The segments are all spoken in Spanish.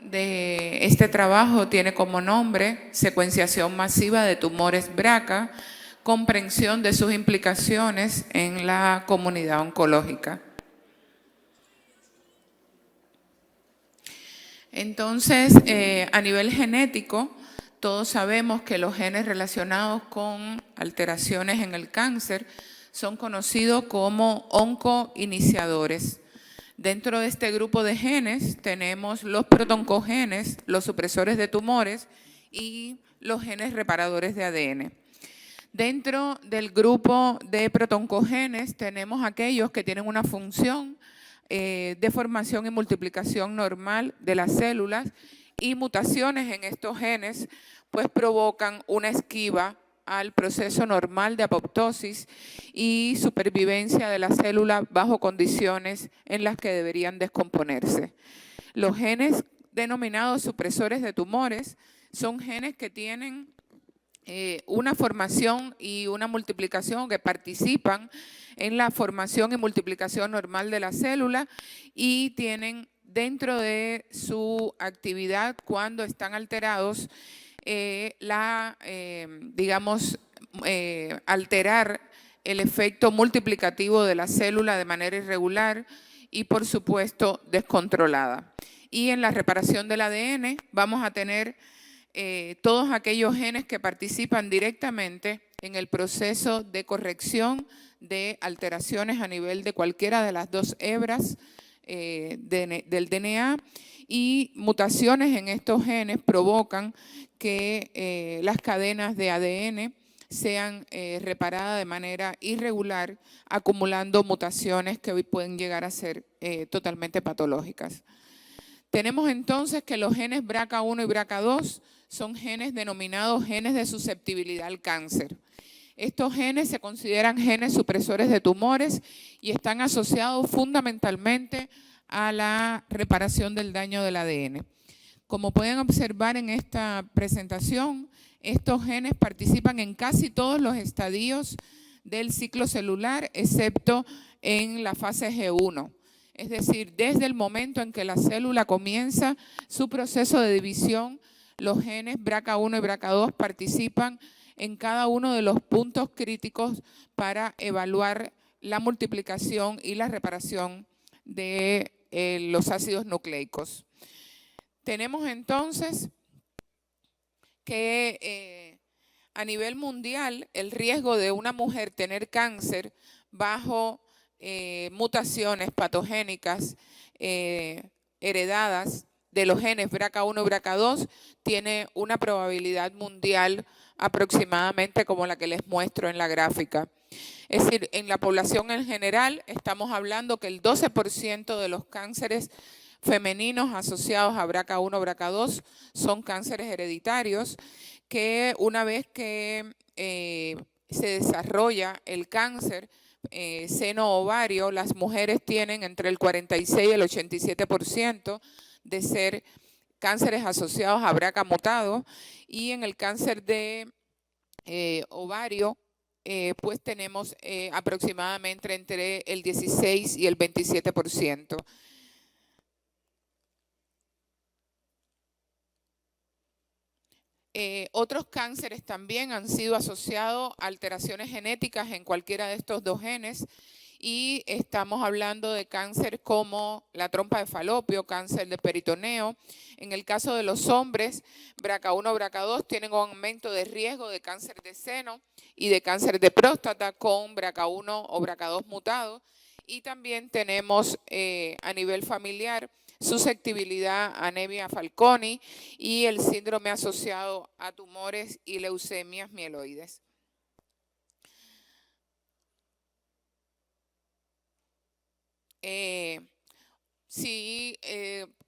de este trabajo tiene como nombre Secuenciación masiva de tumores BRCA, comprensión de sus implicaciones en la comunidad oncológica. Entonces, a nivel genético, todos sabemos que los genes relacionados con alteraciones en el cáncer son conocidos como oncoiniciadores. Dentro de este grupo de genes tenemos los protoncogenes, los supresores de tumores y los genes reparadores de ADN. Dentro del grupo de protoncogenes tenemos aquellos que tienen una función de formación y multiplicación normal de las células, y mutaciones en estos genes pues provocan una esquiva al proceso normal de apoptosis y supervivencia de la célula bajo condiciones en las que deberían descomponerse. Los genes denominados supresores de tumores son genes que tienen una formación y una multiplicación, que participan en la formación y multiplicación normal de la célula, y tienen dentro de su actividad, cuando están alterados, alterar el efecto multiplicativo de la célula de manera irregular y, por supuesto, descontrolada. Y en la reparación del ADN vamos a tener todos aquellos genes que participan directamente en el proceso de corrección de alteraciones a nivel de cualquiera de las dos hebras del DNA, y mutaciones en estos genes provocan que las cadenas de ADN sean reparadas de manera irregular, acumulando mutaciones que hoy pueden llegar a ser totalmente patológicas. Tenemos entonces que los genes BRCA1 y BRCA2 son genes denominados genes de susceptibilidad al cáncer. Estos genes se consideran genes supresores de tumores y están asociados fundamentalmente a la reparación del daño del ADN. Como pueden observar en esta presentación, estos genes participan en casi todos los estadios del ciclo celular, excepto en la fase G1. Es decir, desde el momento en que la célula comienza su proceso de división, los genes BRCA1 y BRCA2 participan en cada uno de los puntos críticos para evaluar la multiplicación y la reparación de los ácidos nucleicos. Tenemos entonces que a nivel mundial el riesgo de una mujer tener cáncer bajo mutaciones patogénicas heredadas de los genes BRCA1 y BRCA2 tiene una probabilidad mundial aproximadamente como la que les muestro en la gráfica. Es decir, en la población en general estamos hablando que el 12% de los cánceres femeninos asociados a BRCA1 o BRCA2 son cánceres hereditarios, que una vez que se desarrolla el cáncer seno ovario, las mujeres tienen entre el 46 y el 87% de ser cánceres asociados a BRCA mutado, y en el cáncer de ovario pues tenemos aproximadamente entre el 16 y el 27%. Otros cánceres también han sido asociados a alteraciones genéticas en cualquiera de estos dos genes, y estamos hablando de cáncer como la trompa de falopio, cáncer de peritoneo. En el caso de los hombres, BRCA1 o BRCA2 tienen un aumento de riesgo de cáncer de seno y de cáncer de próstata con BRCA1 o BRCA2 mutado, y también tenemos a nivel familiar susceptibilidad a anemia Fanconi y el síndrome asociado a tumores y leucemias mieloides.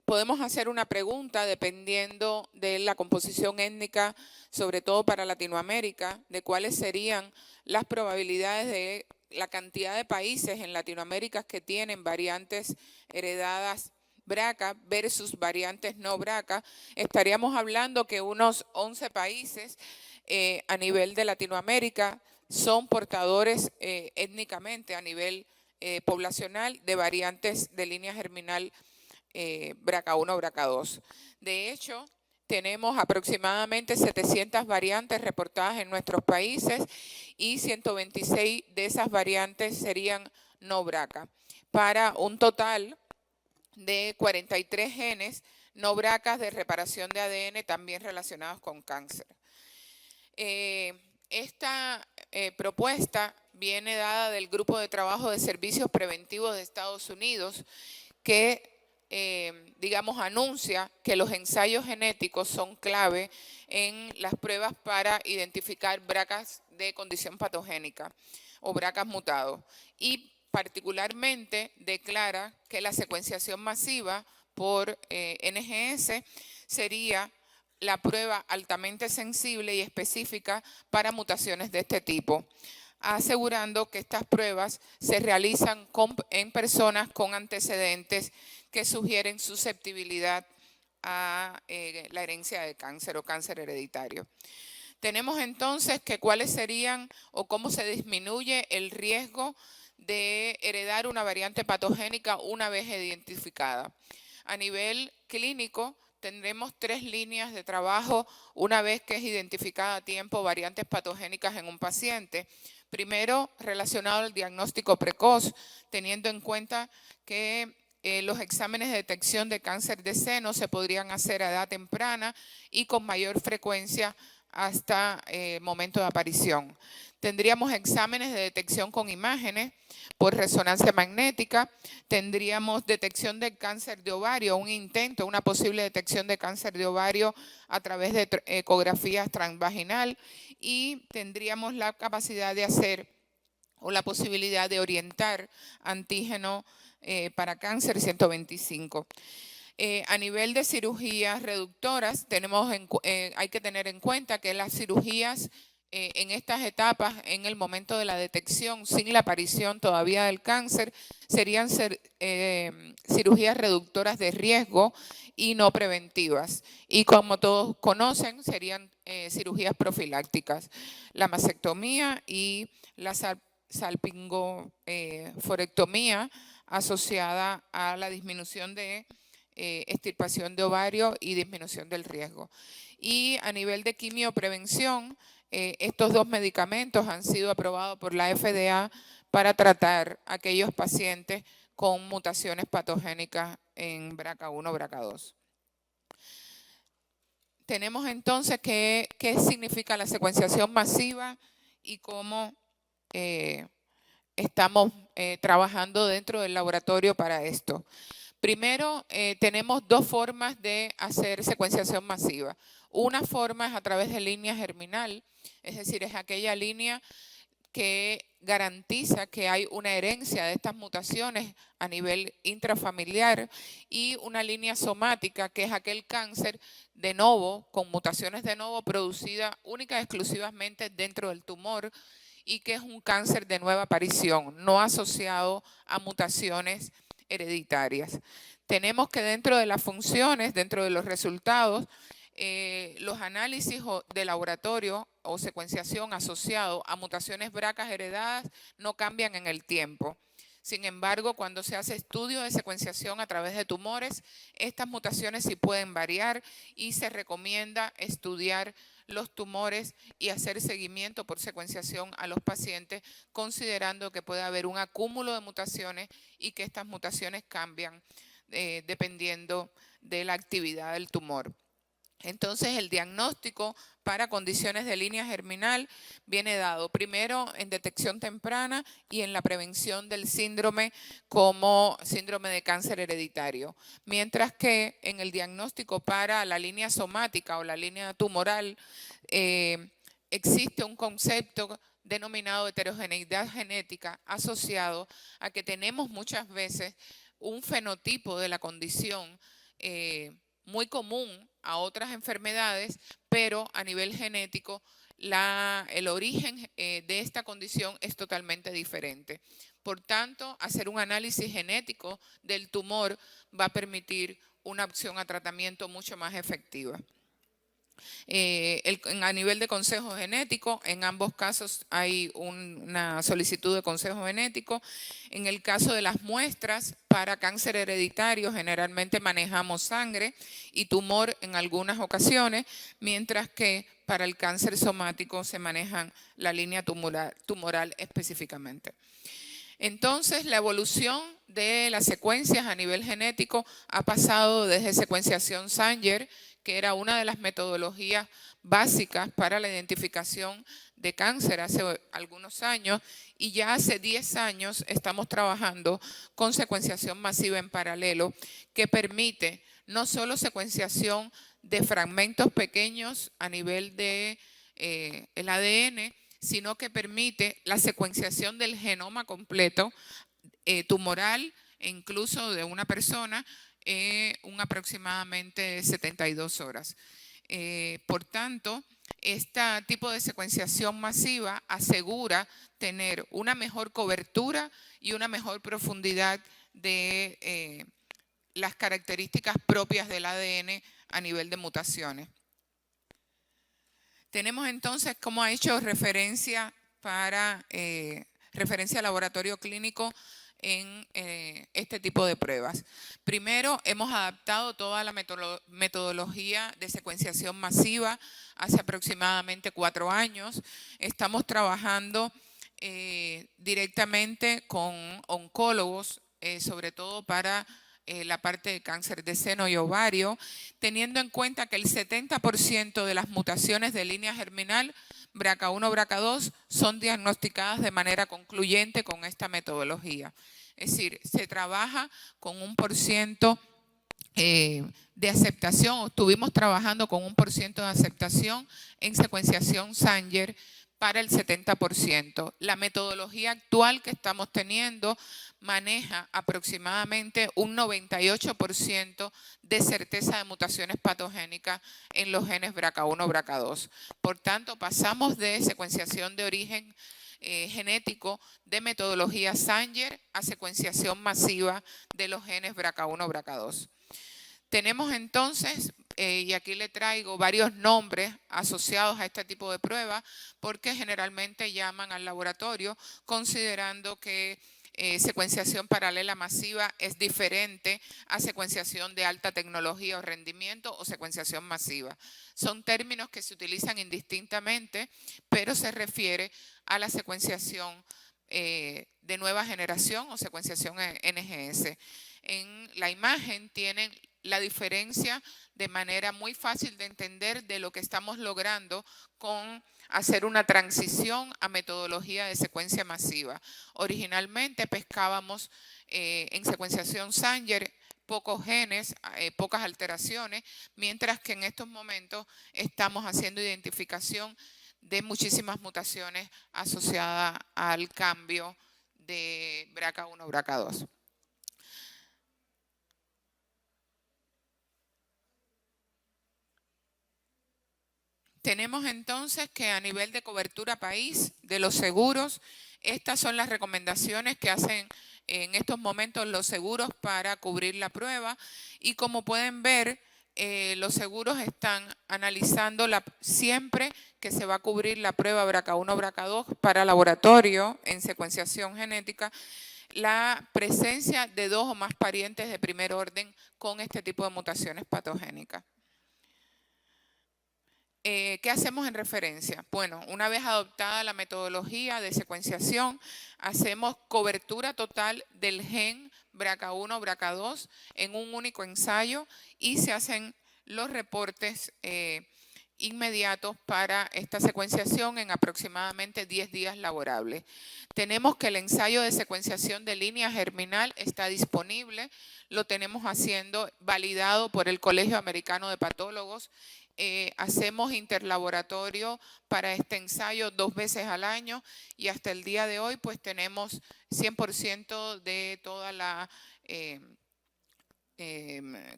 Podemos hacer una pregunta dependiendo de la composición étnica, sobre todo para Latinoamérica, de cuáles serían las probabilidades de la cantidad de países en Latinoamérica que tienen variantes heredadas BRCA versus variantes no BRCA. Estaríamos hablando que unos 11 países a nivel de Latinoamérica son portadores étnicamente a nivel poblacional de variantes de línea germinal BRCA1 o BRCA2. De hecho, tenemos aproximadamente 700 variantes reportadas en nuestros países y 126 de esas variantes serían no BRCA, para un total de 43 genes no BRCA de reparación de ADN también relacionados con cáncer. Esta propuesta viene dada del Grupo de Trabajo de Servicios Preventivos de Estados Unidos, que digamos, anuncia que los ensayos genéticos son clave en las pruebas para identificar BRCAs de condición patogénica o BRCAs mutados. Y particularmente declara que la secuenciación masiva por NGS sería la prueba altamente sensible y específica para mutaciones de este tipo, asegurando que estas pruebas se realizan en personas con antecedentes que sugieren susceptibilidad a la herencia de cáncer o cáncer hereditario. Tenemos entonces que cuáles serían o cómo se disminuye el riesgo de heredar una variante patogénica una vez identificada. A nivel clínico, tendremos 3 líneas de trabajo una vez que es identificada a tiempo variantes patogénicas en un paciente. Primero, relacionado al diagnóstico precoz, teniendo en cuenta que los exámenes de detección de cáncer de seno se podrían hacer a edad temprana y con mayor frecuencia hasta momento de aparición. Tendríamos exámenes de detección con imágenes por resonancia magnética, tendríamos detección de cáncer de ovario, un intento, una posible detección de cáncer de ovario a través de ecografías transvaginal, y tendríamos la capacidad de hacer o la posibilidad de orientar antígeno para cáncer 125. A nivel de cirugías reductoras, hay que tener en cuenta que las cirugías en estas etapas, en el momento de la detección, sin la aparición todavía del cáncer, serían cirugías reductoras de riesgo y no preventivas. Y como todos conocen, serían cirugías profilácticas, la mastectomía y la salpingoforectomía asociada a la disminución de extirpación de ovario y disminución del riesgo. Y a nivel de quimioprevención, estos 2 medicamentos han sido aprobados por la FDA para tratar a aquellos pacientes con mutaciones patogénicas en BRCA1 o BRCA2. Tenemos entonces qué significa la secuenciación masiva y cómo estamos trabajando dentro del laboratorio para esto. Primero, tenemos 2 formas de hacer secuenciación masiva. Una forma es a través de línea germinal, es decir, es aquella línea que garantiza que hay una herencia de estas mutaciones a nivel intrafamiliar, y una línea somática, que es aquel cáncer de novo, con mutaciones de novo producida única y exclusivamente dentro del tumor, y que es un cáncer de nueva aparición, no asociado a mutaciones hereditarias. Tenemos que dentro de las funciones, dentro de los resultados, los análisis de laboratorio o secuenciación asociado a mutaciones BRCA heredadas no cambian en el tiempo. Sin embargo, cuando se hace estudio de secuenciación a través de tumores, estas mutaciones sí pueden variar y se recomienda estudiar los tumores y hacer seguimiento por secuenciación a los pacientes, considerando que puede haber un acúmulo de mutaciones y que estas mutaciones cambian dependiendo de la actividad del tumor. Entonces, el diagnóstico para condiciones de línea germinal viene dado primero en detección temprana y en la prevención del síndrome como síndrome de cáncer hereditario. Mientras que en el diagnóstico para la línea somática o la línea tumoral existe un concepto denominado heterogeneidad genética, asociado a que tenemos muchas veces un fenotipo de la condición muy común a otras enfermedades, pero a nivel genético el origen de esta condición es totalmente diferente. Por tanto, hacer un análisis genético del tumor va a permitir una opción a tratamiento mucho más efectiva. A nivel de consejo genético, en ambos casos hay una solicitud de consejo genético. En el caso de las muestras para cáncer hereditario, generalmente manejamos sangre y tumor en algunas ocasiones, mientras que para el cáncer somático se manejan la línea tumoral específicamente. Entonces, la evolución de las secuencias a nivel genético ha pasado desde secuenciación Sanger, que era una de las metodologías básicas para la identificación de cáncer hace algunos años, y ya hace 10 años estamos trabajando con secuenciación masiva en paralelo, que permite no solo secuenciación de fragmentos pequeños a nivel de el ADN, sino que permite la secuenciación del genoma completo tumoral e incluso de una persona en aproximadamente 72 horas. Por tanto, este tipo de secuenciación masiva asegura tener una mejor cobertura y una mejor profundidad de las características propias del ADN a nivel de mutaciones. Tenemos entonces cómo ha hecho referencia referencia al laboratorio clínico en este tipo de pruebas. Primero, hemos adaptado toda la metodología de secuenciación masiva hace aproximadamente 4 años. Estamos trabajando directamente con oncólogos, sobre todo para la parte de cáncer de seno y ovario, teniendo en cuenta que el 70% de las mutaciones de línea germinal BRCA1, BRCA2 son diagnosticadas de manera concluyente con esta metodología. Es decir, se trabaja con un % de aceptación, estuvimos trabajando con un % de aceptación en secuenciación Sanger para el 70%. La metodología actual que estamos teniendo maneja aproximadamente un 98% de certeza de mutaciones patogénicas en los genes BRCA1, BRCA2. Por tanto, pasamos de secuenciación de origen genético de metodología Sanger a secuenciación masiva de los genes BRCA1, BRCA2. Tenemos entonces, y aquí le traigo varios nombres asociados a este tipo de pruebas, porque generalmente llaman al laboratorio considerando que secuenciación paralela masiva es diferente a secuenciación de alta tecnología o rendimiento o secuenciación masiva. Son términos que se utilizan indistintamente, pero se refiere a la secuenciación de nueva generación o secuenciación NGS. En la imagen tienen la diferencia de manera muy fácil de entender de lo que estamos logrando con hacer una transición a metodología de secuencia masiva. Originalmente pescábamos en secuenciación Sanger pocos genes, pocas alteraciones, mientras que en estos momentos estamos haciendo identificación de muchísimas mutaciones asociadas al cambio de BRCA1, BRCA2. Tenemos entonces que a nivel de cobertura país de los seguros, estas son las recomendaciones que hacen en estos momentos los seguros para cubrir la prueba, y como pueden ver, los seguros están analizando siempre que se va a cubrir la prueba BRCA1, BRCA2 para laboratorio en secuenciación genética, la presencia de 2 o más parientes de primer orden con este tipo de mutaciones patogénicas. ¿Qué hacemos en referencia? Bueno, una vez adoptada la metodología de secuenciación, hacemos cobertura total del gen BRCA1, BRCA2 en un único ensayo y se hacen los reportes inmediatos para esta secuenciación en aproximadamente 10 días laborables. Tenemos que el ensayo de secuenciación de línea germinal está disponible, lo tenemos haciendo validado por el Colegio Americano de Patólogos. Hacemos interlaboratorio para este ensayo 2 veces al año y hasta el día de hoy pues tenemos 100% de toda la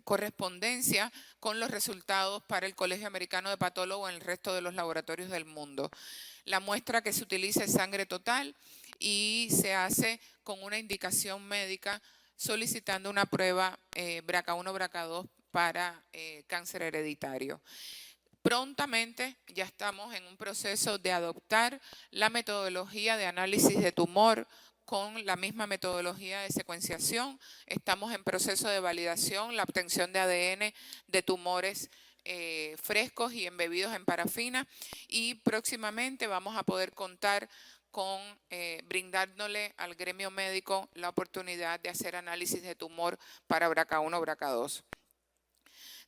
correspondencia con los resultados para el Colegio Americano de Patólogos en el resto de los laboratorios del mundo. La muestra que se utiliza es sangre total y se hace con una indicación médica solicitando una prueba BRCA1, BRCA2 para cáncer hereditario. Prontamente ya estamos en un proceso de adoptar la metodología de análisis de tumor con la misma metodología de secuenciación. Estamos en proceso de validación, la obtención de ADN de tumores frescos y embebidos en parafina, y próximamente vamos a poder contar con brindándole al gremio médico la oportunidad de hacer análisis de tumor para BRCA1 o BRCA2.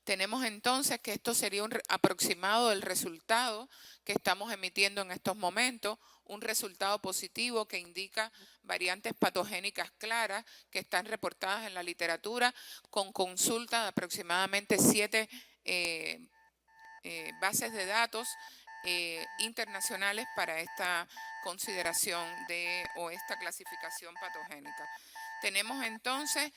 Tenemos entonces que esto sería un aproximado del resultado que estamos emitiendo en estos momentos, un resultado positivo que indica variantes patogénicas claras que están reportadas en la literatura, con consulta de aproximadamente 7 bases de datos internacionales para esta consideración o esta clasificación patogénica. Tenemos entonces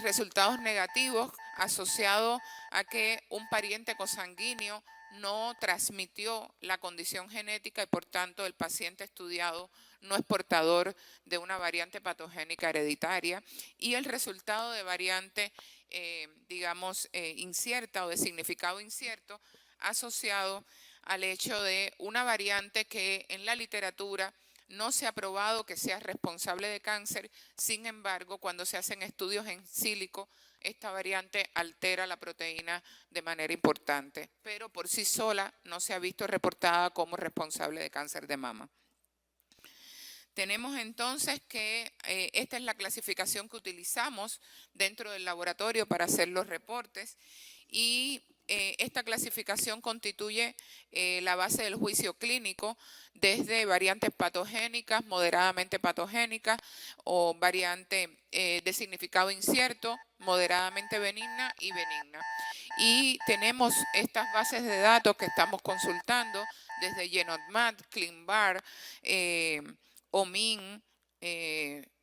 resultados negativos asociados a que un pariente consanguíneo no transmitió la condición genética y por tanto el paciente estudiado no es portador de una variante patogénica hereditaria, y el resultado de variante, incierta o de significado incierto asociado al hecho de una variante que en la literatura no se ha probado que sea responsable de cáncer. Sin embargo, cuando se hacen estudios en sílico, esta variante altera la proteína de manera importante, pero por sí sola no se ha visto reportada como responsable de cáncer de mama. Tenemos entonces que esta es la clasificación que utilizamos dentro del laboratorio para hacer los reportes, y esta clasificación constituye la base del juicio clínico desde variantes patogénicas, moderadamente patogénicas, o variante de significado incierto, moderadamente benigna y benigna. Y tenemos estas bases de datos que estamos consultando desde GenOdMat, ClinVar, OMIN,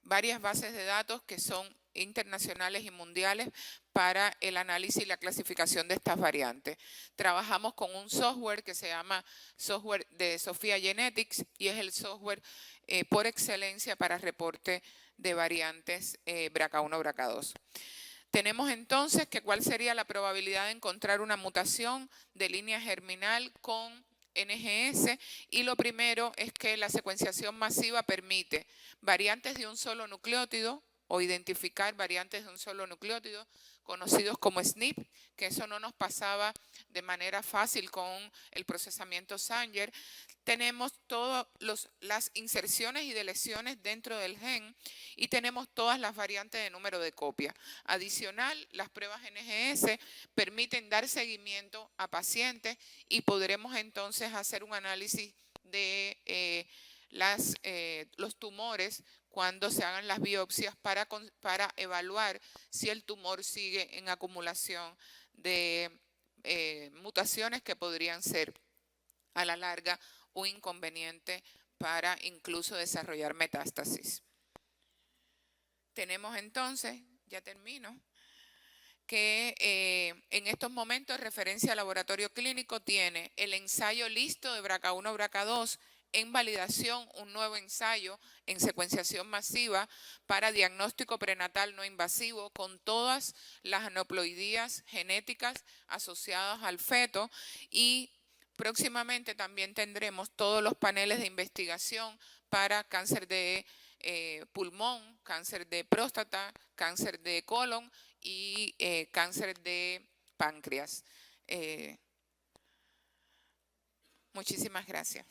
varias bases de datos que son internacionales y mundiales para el análisis y la clasificación de estas variantes. Trabajamos con un software que se llama software de SOPHiA GENETICS, y es el software por excelencia para reporte de variantes BRCA1 o BRCA2. Tenemos entonces que cuál sería la probabilidad de encontrar una mutación de línea germinal con NGS, y lo primero es que la secuenciación masiva permite variantes de un solo nucleótido o identificar variantes de un solo nucleótido conocidos como SNP, que eso no nos pasaba de manera fácil con el procesamiento Sanger. Tenemos todas las inserciones y deleciones dentro del gen, y tenemos todas las variantes de número de copia. Adicional, las pruebas NGS permiten dar seguimiento a pacientes, y podremos entonces hacer un análisis de los tumores cuando se hagan las biopsias para evaluar si el tumor sigue en acumulación de mutaciones que podrían ser a la larga un inconveniente para incluso desarrollar metástasis. Tenemos entonces, ya termino, que en estos momentos referencia al laboratorio clínico tiene el ensayo listo de BRCA1 o BRCA2, en validación un nuevo ensayo en secuenciación masiva para diagnóstico prenatal no invasivo con todas las aneuploidías genéticas asociadas al feto, y próximamente también tendremos todos los paneles de investigación para cáncer de pulmón, cáncer de próstata, cáncer de colon y cáncer de páncreas. Muchísimas gracias.